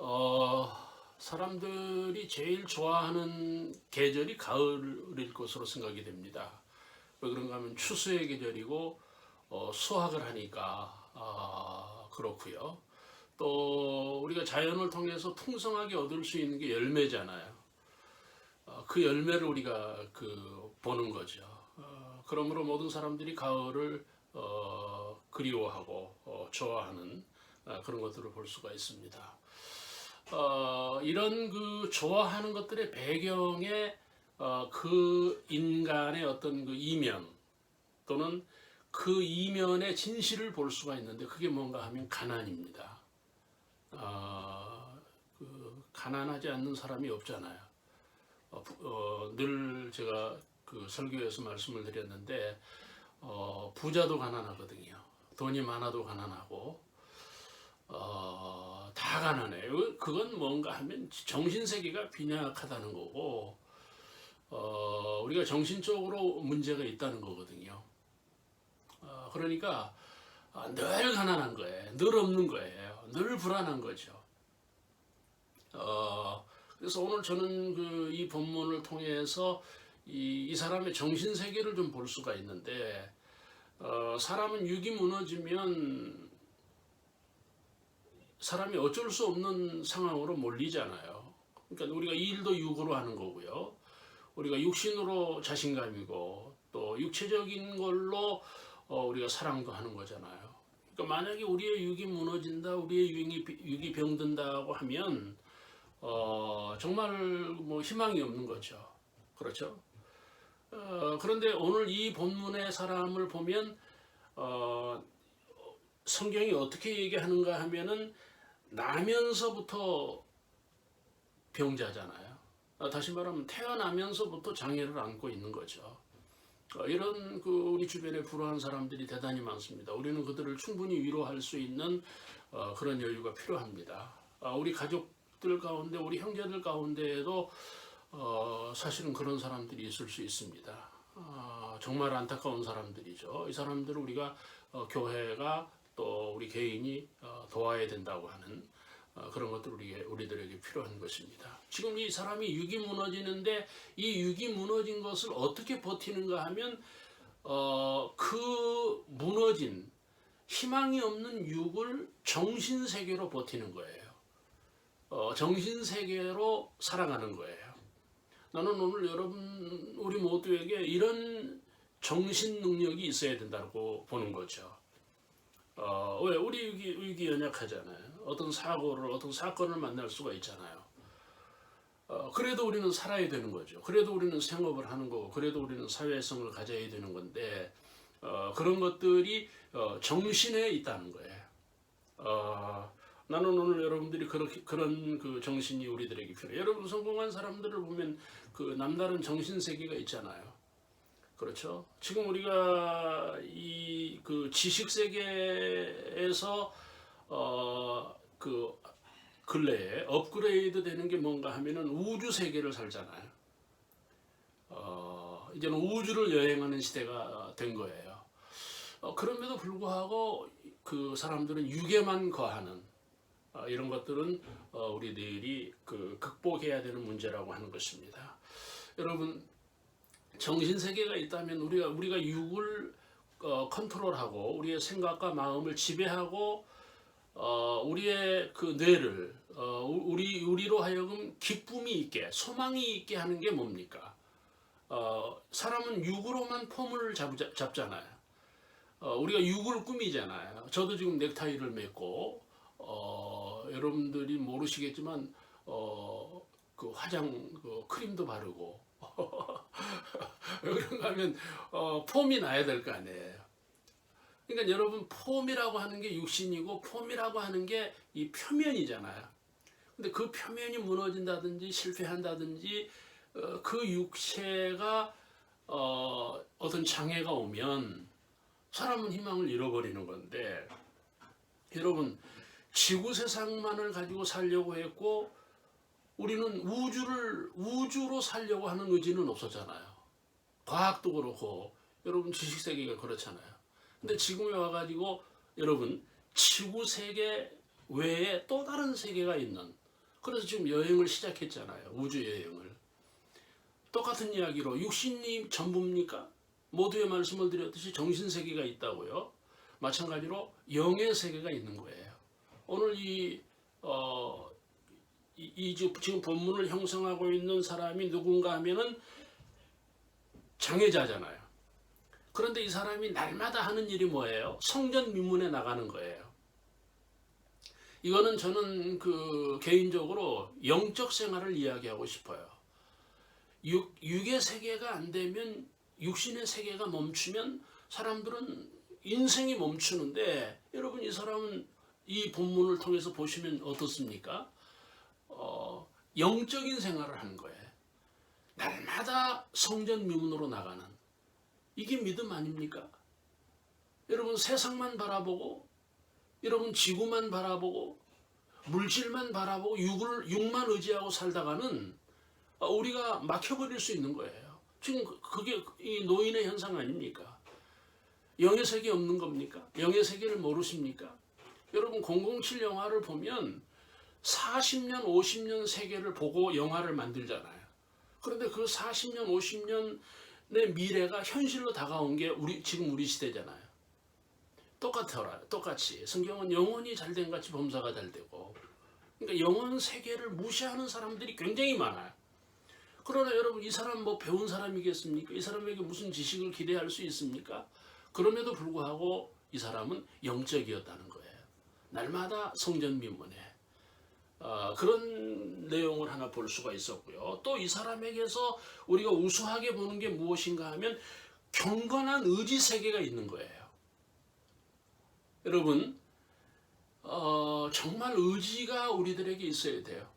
어, 사람들이 제일 좋아하는 계절이 가을일 것으로 생각이 됩니다. 왜 그런가 하면 추수의 계절이고 수확을 하니까 그렇고요. 또 우리가 자연을 통해서 풍성하게 얻을 수 있는 게 열매잖아요. 그 열매를 우리가 보는 거죠. 그러므로 모든 사람들이 가을을 그리워하고 좋아하는 그런 것들을 볼 수가 있습니다. 이런 좋아하는 것들의 배경에 그 인간의 어떤 그 이면 또는 그 이면의 진실을 볼 수가 있는데 그게 뭔가 하면 가난입니다. 가난하지 않는 사람이 없잖아요. 늘 제가 그 설교에서 말씀을 드렸는데 부자도 가난하거든요. 돈이 많아도 가난하고 다 가난해요. 그건 뭔가 하면 정신세계가 빈약하다는 거고 우리가 정신적으로 문제가 있다는 거거든요. 그러니까 늘 가난한 거예요. 늘 없는 거예요. 늘 불안한 거죠. 그래서 오늘 저는 이 본문을 통해서 이 사람의 정신세계를 좀 볼 수가 있는데 사람은 육이 무너지면 사람이 어쩔 수 없는 상황으로 몰리잖아요. 그러니까 우리가 일도 육으로 하는 거고요. 우리가 육신으로 자신감이고 또 육체적인 걸로 우리가 사랑도 하는 거잖아요. 그러니까 만약에 우리의 육이 무너진다, 우리의 육이 병든다고 하면 정말 뭐 희망이 없는 거죠. 그렇죠? 그런데 오늘 이 본문의 사람을 보면 성경이 어떻게 얘기하는가 하면은 나면서부터 병자잖아요. 다시 말하면 태어나면서부터 장애를 안고 있는 거죠. 이런 우리 주변에 불우한 사람들이 대단히 많습니다. 우리는 그들을 충분히 위로할 수 있는 그런 여유가 필요합니다. 우리 가족들 가운데, 우리 형제들 가운데에도 사실은 그런 사람들이 있을 수 있습니다. 정말 안타까운 사람들이죠. 이 사람들을 우리가 교회가 또 우리 개인이 도와야 된다고 하는 그런 것들이 우리들에게 필요한 것입니다. 지금 이 사람이 육이 무너지는데 이 육이 무너진 것을 어떻게 버티는가 하면 그 무너진 희망이 없는 육을 정신세계로 버티는 거예요. 정신세계로 살아가는 거예요. 나는 오늘 여러분 우리 모두에게 이런 정신 능력이 있어야 된다고 보는 거죠. 왜 우리 육이 연약하잖아요. 어떤 사고를 어떤 사건을 만날 수가 있잖아요. 그래도 우리는 살아야 되는 거죠. 그래도 우리는 생업을 하는 거고, 그래도 우리는 사회성을 가져야 되는 건데 그런 것들이 정신에 있다는 거예요. 나는 오늘 여러분들이 그런 그 정신이 우리들에게 필요해요. 여러분 성공한 사람들을 보면 그 남다른 정신 세계가 있잖아요. 그렇죠. 지금 우리가 그 지식 세계에서 그 근래에 업그레이드 되는 게 뭔가 하면은 우주 세계를 살잖아요. 이제는 우주를 여행하는 시대가 된 거예요. 그럼에도 불구하고 그 사람들은 육에만 거하는 이런 것들은 우리들이 극복해야 되는 문제라고 하는 것입니다. 여러분 정신 세계가 있다면 우리가 육을 컨트롤하고 우리의 생각과 마음을 지배하고 우리의 그 뇌를 우리로 하여금 기쁨이 있게 소망이 있게 하는 게 뭡니까? 사람은 육으로만 폼을 잡잖아요. 우리가 육을 꾸미잖아요. 저도 지금 넥타이를 맺고 여러분들이 모르시겠지만 그 크림도 바르고 왜 그런가 하면 폼이 나야 될 거 아니에요. 그러니까 여러분 폼이라고 하는 게 육신이고 폼이라고 하는 게 이 표면이잖아요. 근데 그 표면이 무너진다든지 실패한다든지 그 육체가 어떤 장애가 오면 사람은 희망을 잃어버리는 건데 여러분 지구 세상만을 가지고 살려고 했고 우리는 우주로 살려고 하는 의지는 없었잖아요. 과학도 그렇고 여러분 지식세계가 그렇잖아요. 근데 지금에 와가지고 여러분 지구 세계 외에 또 다른 세계가 있는 그래서 지금 여행을 시작했잖아요. 우주 여행을. 똑같은 이야기로 육신이 전부입니까? 모두의 말씀을 드렸듯이 정신세계가 있다고요. 마찬가지로 영의 세계가 있는 거예요. 오늘 지금 본문을 형성하고 있는 사람이 누군가 하면은 장애자잖아요. 그런데 이 사람이 날마다 하는 일이 뭐예요? 성전 미문에 나가는 거예요. 이거는 저는 개인적으로 영적 생활을 이야기하고 싶어요. 육의 세계가 안 되면, 육신의 세계가 멈추면 사람들은 인생이 멈추는데, 여러분 이 사람은 이 본문을 통해서 보시면 어떻습니까? 영적인 생활을 하는 거예요. 날마다 성전 미문으로 나가는, 이게 믿음 아닙니까? 여러분 세상만 바라보고, 여러분 지구만 바라보고, 물질만 바라보고, 육만 의지하고 살다가는 우리가 막혀버릴 수 있는 거예요. 지금 그게 이 노인의 현상 아닙니까? 영의 세계 없는 겁니까? 영의 세계를 모르십니까? 여러분 007 영화를 보면 40년, 50년 세계를 보고 영화를 만들잖아요. 그런데 그 40년, 50년의 미래가 현실로 다가온 게 지금 우리 시대잖아요. 똑같이 성경은 영혼이 잘된 같이 범사가 잘되고, 그러니까 영혼 세계를 무시하는 사람들이 굉장히 많아요. 그러나 여러분 이 사람 뭐 배운 사람이겠습니까? 이 사람에게 무슨 지식을 기대할 수 있습니까? 그럼에도 불구하고 이 사람은 영적이었다는 거예요. 날마다 성전 미문에 그런 내용을 하나 볼 수가 있었고요. 또 이 사람에게서 우리가 우수하게 보는 게 무엇인가 하면 경건한 의지 세계가 있는 거예요. 여러분 정말 의지가 우리들에게 있어야 돼요.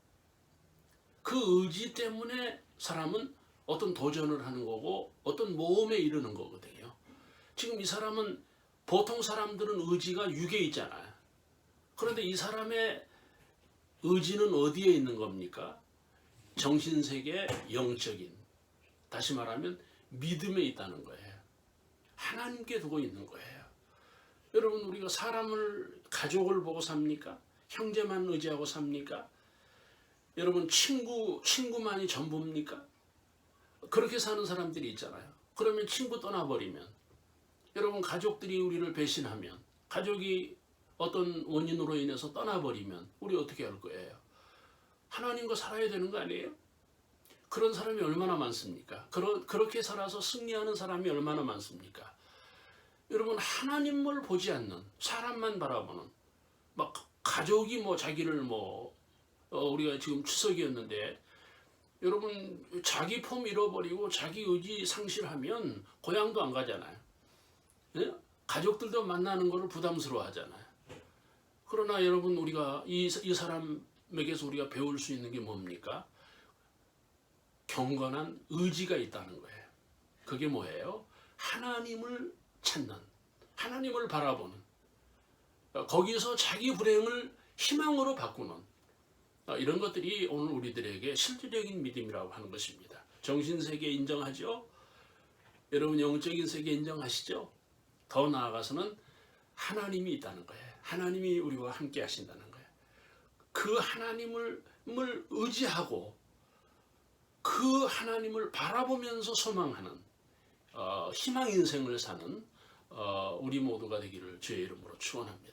그 의지 때문에 사람은 어떤 도전을 하는 거고 어떤 모험에 이르는 거거든요. 지금 이 사람은, 보통 사람들은 의지가 육에 있잖아요. 그런데 이 사람의 의지는 어디에 있는 겁니까? 정신세계, 영적인, 다시 말하면 믿음에 있다는 거예요. 하나님께 두고 있는 거예요. 여러분 우리가 가족을 보고 삽니까? 형제만 의지하고 삽니까? 여러분 친구만이 전부입니까? 그렇게 사는 사람들이 있잖아요. 그러면 친구 떠나버리면, 여러분 가족들이 우리를 배신하면, 가족이 어떤 원인으로 인해서 떠나버리면 우리 어떻게 할 거예요? 하나님과 살아야 되는 거 아니에요? 그런 사람이 얼마나 많습니까? 그렇게 살아서 승리하는 사람이 얼마나 많습니까? 여러분 하나님을 보지 않는, 사람만 바라보는, 막 가족이 뭐 자기를 우리가 지금 추석이었는데, 여러분 자기 폼 잃어버리고 자기 의지 상실하면 고향도 안 가잖아요. 예? 가족들도 만나는 것을 부담스러워 하잖아요. 그러나 여러분 우리가 이 사람에게서 우리가 배울 수 있는 게 뭡니까? 경건한 의지가 있다는 거예요. 그게 뭐예요? 하나님을 찾는, 하나님을 바라보는, 거기서 자기 불행을 희망으로 바꾸는, 이런 것들이 오늘 우리들에게 실질적인 믿음이라고 하는 것입니다. 정신세계 인정하죠? 여러분 영적인 세계 인정하시죠? 더 나아가서는 하나님이 있다는 거예요. 하나님이 우리와 함께 하신다는 거예요. 그 하나님을 의지하고 그 하나님을 바라보면서 소망하는 희망 인생을 사는 우리 모두가 되기를 주의 이름으로 축원합니다.